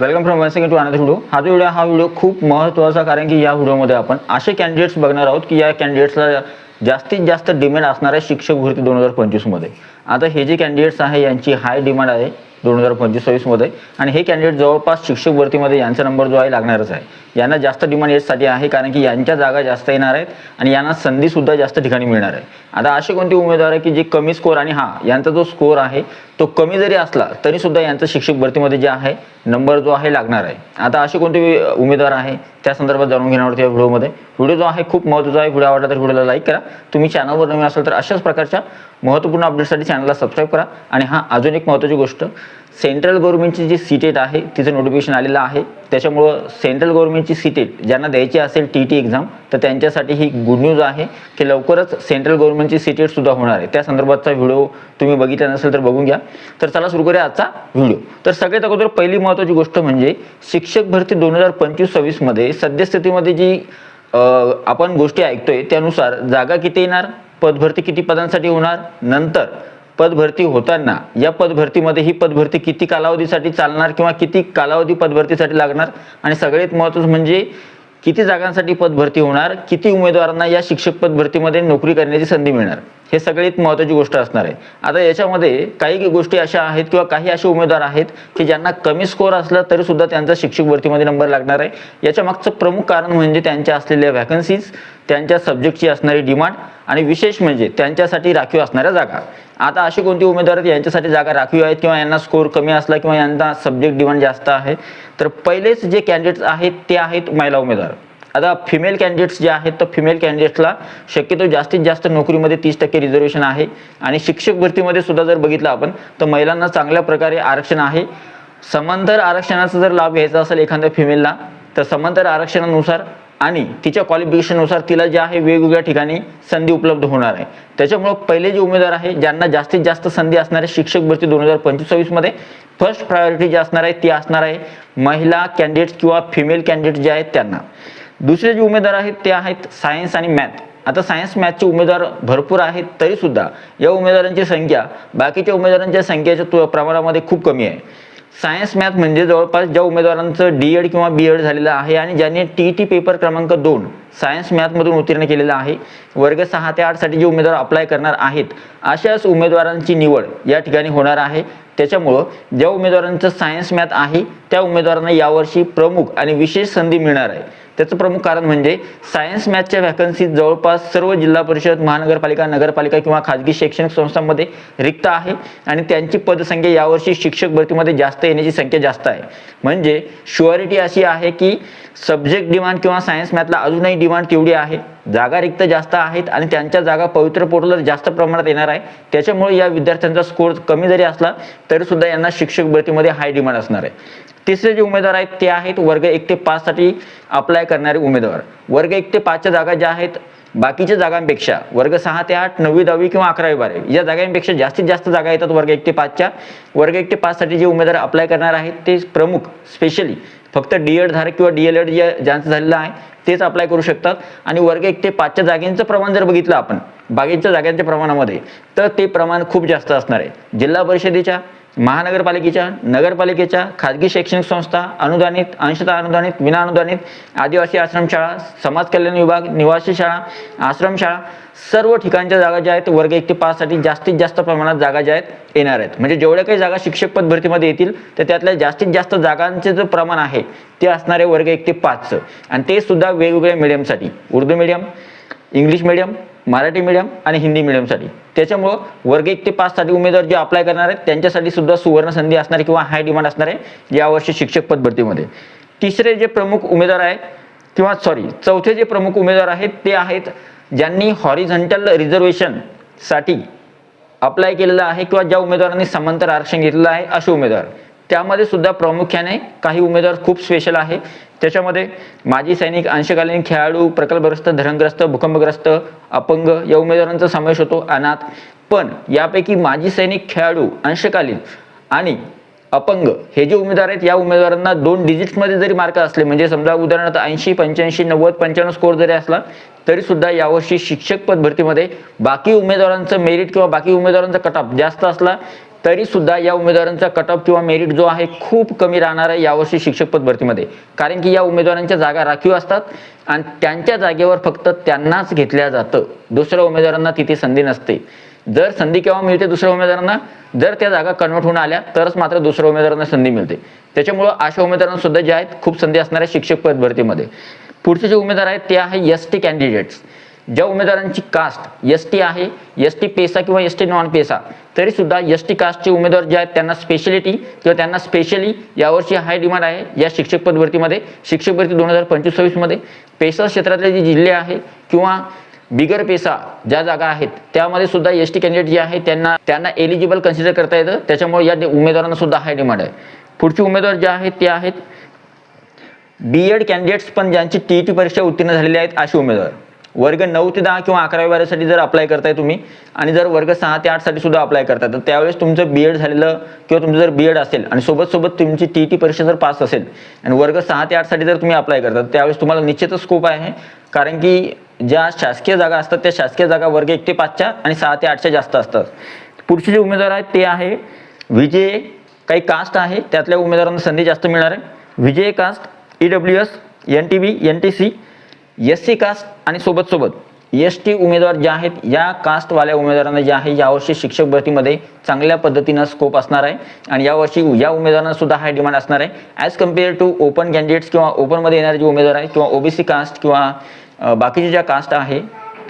Welcome from one second to another video. हा video खूप महत्त्वाचा, कारण की या व्हिडिओमध्ये आपण असे कॅन्डिडेट्स बघणार आहोत की या कॅन्डिडेट्सला जास्तीत जास्त डिमांड असणार आहे शिक्षक भरती 2025 मध्ये. आता हे जे कॅन्डिडेट्स आहे यांची हाय डिमांड आहे 2025-26 मध्ये, आणि हे कॅन्डिडेट जवळपास शिक्षक भरतीमध्ये यांचा नंबर जो आहे लागणारच आहे. यांना जास्त डिमांड यासाठी आहे कारण की यांच्या जागा जास्त येणार आहेत आणि यांना संधी सुद्धा जास्त ठिकाणी मिळणार आहे. आता असे कोणते उमेदवार आहे की जे कमी स्कोर, आणि यांचा जो स्कोर आहे तो कमी जरी असला तरी सुद्धा यांचा शिक्षक भरतीमध्ये जे आहे नंबर जो आहे लागणार आहे. आता असे कोणते उमेदवार आहे त्या संदर्भात जाणून घेणार आहोत या व्हिडिओमध्ये. व्हिडिओ जो आहे खूप महत्त्वाचा आहे. व्हिडिओ आवडला तर व्हिडिओला लाईक करा. तुम्ही चॅनलवर नवीन असाल तर अशाच प्रकारच्या महत्त्वपूर्ण अपडेट्ससाठी चॅनलला सबस्क्राईब करा. आणि अजून एक महत्त्वाची गोष्ट, सेंट्रल गव्हर्नमेंटची जी सीटेट आहे तिचं नोटिफिकेशन आलेलं आहे. त्याच्यामुळं सेंट्रल गव्हर्नमेंटची सीटेट ज्यांना द्यायची असेल TT एक्झाम, तर त्यांच्यासाठी ही गुड न्यूज आहे की लवकरच सेंट्रल गव्हर्नमेंटची सीटेट सुद्धा होणार आहे. त्या संदर्भातचा व्हिडिओ तुम्ही बघितला नसेल तर बघून घ्या. तर चला सुरू करूया आजचा व्हिडिओ. तर सगळ्यात अगोदर पहिली महत्त्वाची गोष्ट म्हणजे शिक्षक भरती 2025-26 मध्ये सद्यस्थितीमध्ये जी आपण गोष्टी ऐकतोय त्यानुसार जागा किती येणार, पदभरती किती पदांसाठी होणार, नंतर पदभरती होताना या पदभरतीमध्ये ही पदभरती किती कालावधीसाठी चालणार किंवा किती कालावधी पदभरतीसाठी लागणार, आणि सगळ्यात महत्त्वाचं म्हणजे किती जागांसाठी पदभरती होणार, किती उमेदवारांना या शिक्षक पदभरतीमध्ये नोकरी करण्याची संधी मिळणार, हे सगळ्यात महत्त्वाची गोष्ट असणार आहे. आता याच्यामध्ये काही गोष्टी अशा आहेत किंवा काही असे उमेदवार आहेत की ज्यांना कमी स्कोअर असला तरी सुद्धा त्यांचा शिक्षक भरतीमध्ये नंबर लागणार आहे. याच्या मागचं प्रमुख कारण म्हणजे त्यांच्या असलेल्या व्हॅकन्सीज, त्यांच्या सब्जेक्टची असणारी डिमांड, आणि विशेष म्हणजे त्यांच्यासाठी राखीव असणाऱ्या जागा. आता असे कोणते उमेदवार आहेत यांच्यासाठी जागा राखीव आहेत किंवा यांना स्कोअर कमी असला किंवा यांना सब्जेक्ट डिमांड जास्त आहे, तर पहिलेच जे कॅन्डिडेट्स आहेत ते आहेत महिला उमेदवार. आता फिमेल कॅन्डिडेट्स जे आहेत तर फिमेल कॅन्डिडेट्सला शक्यतो जास्तीत जास्त नोकरीमध्ये 30% रिझर्वेशन आहे. आणि शिक्षक भरतीमध्ये सुद्धा जर बघितलं आपण तर महिलांना चांगल्या प्रकारे आरक्षण आहे. समांतर आरक्षणाचा जर लाभ घ्यायचा असेल एखाद्या फिमेलला तर समांतर आरक्षणानुसार आणि तिच्या क्वालिफिकेशननुसार तिला जे आहे वेगवेगळ्या ठिकाणी संधी उपलब्ध होणार आहे. त्याच्यामुळे पहिले जे उमेदवार आहे ज्यांना जास्तीत जास्त संधी असणार आहे शिक्षक भरती 2025-26 मध्ये, फर्स्ट प्रायोरिटी जी असणार आहे ती असणार आहे महिला कॅन्डिडेट्स किंवा फिमेल कॅन्डिडेट्स जे आहेत त्यांना. दुसरे जे उमेदवार आहेत ते आहेत सायन्स आणि मॅथ. आता सायन्स मॅथचे उमेदवार भरपूर आहेत तरी सुद्धा या उमेदवारांची संख्या बाकीच्या उमेदवारांच्या संख्येच्या प्रमाणामध्ये खूप कमी आहे. सायन्स मॅथ म्हणजे जवळपास ज्या उमेदवारांचं D.Ed किंवा B.Ed झालेलं आहे आणि ज्यांनी TET पेपर क्रमांक 2 सायन्स मॅथमधून उत्तीर्ण केलेला आहे, वर्ग 6 ते 8 साठी जे उमेदवार अप्लाय करणार आहेत अशाच उमेदवारांची निवड या ठिकाणी होणार आहे. त्याच्यामुळं ज्या उमेदवारांचं सायन्स मॅथ आहे त्या उमेदवारांना यावर्षी प्रमुख आणि विशेष संधी मिळणार आहे. त्याचं प्रमुख कारण म्हणजे सायन्स मॅथच्या व्हॅकन्सी जवळपास सर्व जिल्हा परिषद, महानगरपालिका, नगरपालिका किंवा खाजगी शैक्षणिक संस्थांमध्ये रिक्त आहे आणि त्यांची पदसंख्या यावर्षी शिक्षक भरतीमध्ये जास्त येण्याची संख्या जास्त आहे. म्हणजे शुअरिटी अशी आहे की सब्जेक्ट डिमांड किंवा सायन्स मॅथला अजूनही डिमांड तेवढी आहे, जागा रिक्त जास्त आहेत आणि त्यांच्या जागा पवित्र पोर्टलवर जास्त प्रमाणात येणार आहे. त्याच्यामुळे या विद्यार्थ्यांचा स्कोर कमी जरी असला तरी सुद्धा यांना शिक्षक भरतीमध्ये हाय डिमांड असणार आहे. तिसरे जे उमेदवार आहेत ते आहेत वर्ग 1 ते 5 साठी अप्लाय करणारे उमेदवार. वर्ग 1 ते 5च्या जागा ज्या आहेत बाकीच्या जागांपेक्षा वर्ग 6 ते 8, 9वी 10वी किंवा 11वी 12वी या जागांपेक्षा जास्तीत जास्त जागा येतात वर्ग 1 ते 5च्या. वर्ग 1 ते 5 साठी जे उमेदवार अप्लाय करणार आहेत ते प्रमुख स्पेशली फक्त D.Ed धारक किंवा DLED ज्यांचं झालेलं आहे तेच अप्लाय करू शकतात. आणि वर्ग 1 ते 5च्या जागांचं प्रमाण जर बघितलं आपण बाकीच्या जागांच्या प्रमाणामध्ये तर ते प्रमाण खूप जास्त असणार आहे. जिल्हा परिषदेच्या, महानगरपालिकेच्या, नगरपालिकेच्या, खाजगी शैक्षणिक संस्था, अनुदानित, अंशतः अनुदानित, विनाअनुदानित, आदिवासी आश्रमशाळा, समाज कल्याण विभाग, निवासी शाळा, आश्रमशाळा, सर्व ठिकाणच्या जागा ज्या आहेत वर्ग 1 ते 5 साठी जास्तीत जास्त प्रमाणात जागा ज्या आहेत येणार आहेत. म्हणजे जेवढ्या काही जागा शिक्षक पद भरतीमध्ये येतील तर त्यातल्या जास्तीत जास्त जागांचे जे प्रमाण आहे ते असणार आहे वर्ग 1 ते 5चं. आणि ते सुद्धा वेगवेगळ्या मीडियमसाठी, Urdu medium, English medium, Marathi medium आणि हिंदी मीडियमसाठी. त्याच्यामुळं वर्ग 1 ते 5 साठी उमेदवार जे अप्लाय करणार आहेत त्यांच्यासाठी सुद्धा सुवर्ण संधी असणार आहे किंवा हाय डिमांड असणार आहे यावर्षी शिक्षक पद भरतीमध्ये. तिसरे जे प्रमुख उमेदवार आहे किंवा चौथे जे प्रमुख उमेदवार आहेत ते आहेत ज्यांनी हॉरिझॉन्टल रिझर्वेशन साठी अप्लाय केलेलं आहे किंवा ज्या उमेदवारांनी समांतर आरक्षण घेतलेलं आहे असे उमेदवार. त्यामध्ये सुद्धा प्रामुख्याने काही उमेदवार खूप स्पेशल आहे. त्याच्यामध्ये माजी सैनिक, अंशकालीन खेळाडू, प्रकल्पग्रस्त, धरणग्रस्त, भूकंपग्रस्त, अपंग या उमेदवारांचा समावेश होतो. अनाथ. पण यापैकी माजी सैनिक, खेळाडू, अंशकालीन आणि अपंग हे जे उमेदवार आहेत या उमेदवारांना 2 डिजिट्समध्ये जरी मार्क असले, म्हणजे समजा उदाहरणार्थ 80, 85, 90, 95 स्कोर जरी असला तरी सुद्धा यावर्षी शिक्षक पद भरतीमध्ये बाकी उमेदवारांचं मेरिट किंवा बाकी उमेदवारांचा कट ऑफ जास्त असला तरी सुद्धा या उमेदवारांचा कट ऑफ किंवा मेरिट जो आहे खूप कमी राहणार आहे यावर्षी शिक्षक पद भरतीमध्ये, कारण की या उमेदवारांच्या जागा राखीव असतात आणि त्यांच्या जागेवर फक्त त्यांनाच घेतल्या जातं, दुसऱ्या उमेदवारांना तिथे संधी नसते. जर संधी केव्हा मिळते दुसऱ्या उमेदवारांना, जर त्या जागा कन्वर्ट होऊन आल्या तरच मात्र दुसऱ्या उमेदवारांना संधी मिळते. त्याच्यामुळं अशा उमेदवारांना सुद्धा जे आहेत खूप संधी असणार आहे शिक्षक पद भरतीमध्ये. पुढचे जे उमेदवार आहेत ते आहे एस टी कॅन्डिडेट्स. ज्या उमेदवारांची कास्ट एस टी आहे, एस टी पेसा किंवा एस टी नॉन पेसा, तरी सुद्धा एस टी कास्टचे उमेदवार जे आहेत त्यांना स्पेशलिटी किंवा त्यांना स्पेशली यावर्षी हाय डिमांड आहे या शिक्षक पद भरतीमध्ये. शिक्षक भरती 2025-26 मध्ये पेसा क्षेत्रातले जे जिल्हे आहे किंवा बिगर पेसा ज्या जागा आहेत त्यामध्ये सुद्धा एस टी कॅन्डिडेट जे आहे त्यांना एलिजिबल कन्सिडर करता येतं. त्याच्यामुळे या उमेदवारांना सुद्धा हाय डिमांड आहे. पुढचे उमेदवार जे आहेत ते आहेत बीएड कॅन्डिडेट्स, पण ज्यांची टीईटी परीक्षा उत्तीर्ण झालेली आहेत असे उमेदवार. वर्ग 9 ते 10 किंवा 11वी-12वीसाठी जर अप्लाय करताय तुम्ही आणि जर वर्ग 6 ते 8 साठी सुद्धा अप्लाय करताय तर त्यावेळेस तुमचं बीएड झालेलं किंवा तुमचं जर बीएड असेल आणि सोबत तुमची टीईटी परीक्षा जर पास असेल आणि वर्ग 6 ते 8 साठी जर तुम्ही अप्लाय करता त्यावेळेस तुम्हाला निश्चितच स्कोप आहे, कारण की ज्या शासकीय जागा असतात त्या शासकीय जागा वर्ग 1 ते 5च्या आणि 6 ते 8च्या जास्त असतात. पुढचे जे उमेदवार आहेत ते आहे विजय, काही कास्ट आहे त्यातल्या उमेदवारांना संधी जास्त मिळणार आहे. V J caste, EWS, NTB, NTC, SC caste आणि सोबत ST उमेदवार जे आहेत या कास्टवाल्या उमेदवारांना जे आहे यावर्षी शिक्षक भरतीमध्ये चांगल्या पद्धतीनं स्कोप असणार आहे आणि यावर्षी या उमेदवारांना सुद्धा हाय डिमांड असणार आहे as compare to open candidates किंवा ओपनमध्ये येणारे जे उमेदवार आहेत किंवा OBC कास्ट किंवा बाकीचे ज्या कास्ट आहे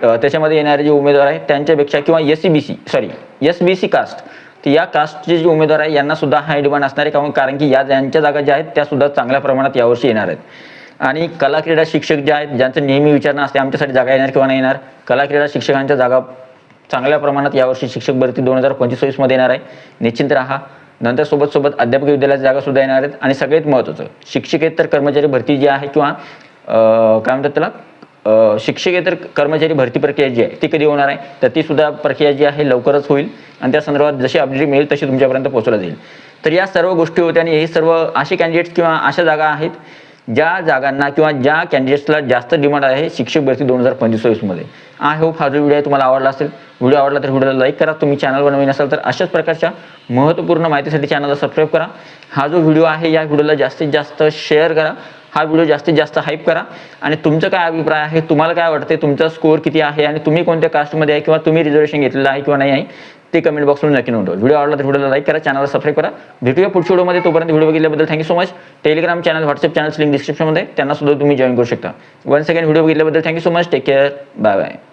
त्याच्यामध्ये येणारे जे उमेदवार आहेत त्यांच्यापेक्षा किंवा SBC कास्ट, तर या कास्टचे जे उमेदवार आहे यांना सुद्धा हाय डिमांड असणार आहे, कारण की यांच्या जागा ज्या आहेत त्या सुद्धा चांगल्या प्रमाणात यावर्षी येणार आहेत. आणि कला क्रीडा शिक्षक जे आहेत ज्यांचं नेहमी विचारणं असते आमच्यासाठी जागा येणार किंवा नाही येणार, कला क्रीडा शिक्षकांच्या जागा चांगल्या प्रमाणात यावर्षी शिक्षक भरती 2025-26 मध्ये येणार आहे, निश्चिंत राहा. नंतर सोबत अध्यापक विद्यालयाच्या जागा सुद्धा येणार आहेत. आणि सगळ्यात महत्त्वाचं शिक्षकेतर कर्मचारी भरती जी आहे किंवा काय म्हणतात त्याला शिक्षकेतर कर्मचारी भरती प्रक्रिया जी आहे ती कधी होणार आहे, तर ती सुद्धा प्रक्रिया जी आहे लवकरच होईल आणि त्या संदर्भात जशी अपडेट मिळेल तशी तुमच्यापर्यंत पोहोचवला जाईल. तर या सर्व गोष्टी होत्या आणि हे सर्व असे कॅन्डिडेट्स किंवा अशा जागा आहेत ज्या जागांना किंवा ज्या कॅन्डिडेट्सला जास्त डिमांड आहे शिक्षक भरती 2025-26 मध्ये. आय होप हा जो व्हिडिओ आहे तुम्हाला आवडला असेल. व्हिडिओ आवडला तर व्हिडिओला लाईक करा. तुम्ही चॅनलवर नवीन असाल तर अशाच प्रकारच्या महत्त्वपूर्ण माहितीसाठी चॅनलला सबस्क्राईब करा. हा जो व्हिडिओ आहे या व्हिडिओला जास्तीत जास्त शेअर करा. हा व्हिडिओ जास्तीत जास्त हाईप करा. आणि तुमचं काय अभिप्राय आहे, तुम्हाला काय वाटते, तुमचा स्कोअर किती आहे आणि तुम्ही कोणत्या कास्टमध्ये आहे किंवा तुम्ही रिझर्वेशन घेतलेलं आहे किंवा नाही आहे ते कमेंट बॉक्समध्ये नक्की नोंदवा. व्हिडिओ आवडला तर व्हिडिओला लाईक करा, चॅनलला सबस्क्राईब करा. भेटूया पुढच्या व्हिडिओमध्ये. तोपर्यंत व्हिडिओ बघितल्याबद्दल thank you so much. Telegram channel, WhatsApp channels link डिस्क्रिप्शनमध्ये त्यांना सुद्धा तुम्ही जॉईन करू शकता. वन्स अगेन व्हिडिओ बघितल्याबद्दल thank you so much. Take care. Bye bye.